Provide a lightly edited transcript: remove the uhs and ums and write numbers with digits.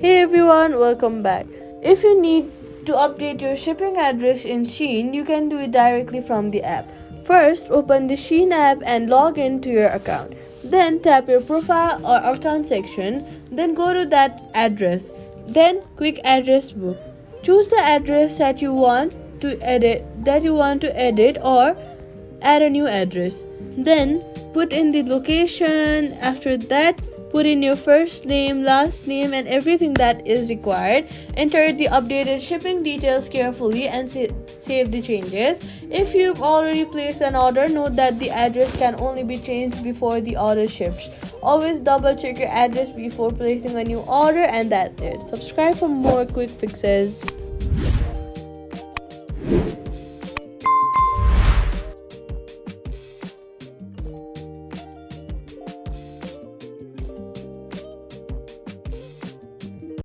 Hey everyone, welcome back. If you need to update your shipping address in SHEIN, you can do it directly from the app. First, open the SHEIN app and log in to your account. Then tap your profile or account section, then go to that address. Then click address book. Choose the address that you want to edit or add a new address. Then put in the location. After that, put in your first name, last name, and everything that is required. Enter the updated shipping details carefully and save the changes. If you've already placed an order, note that the address can only be changed before the order ships. Always double check your address before placing a new order, and that's it. Subscribe for more quick fixes.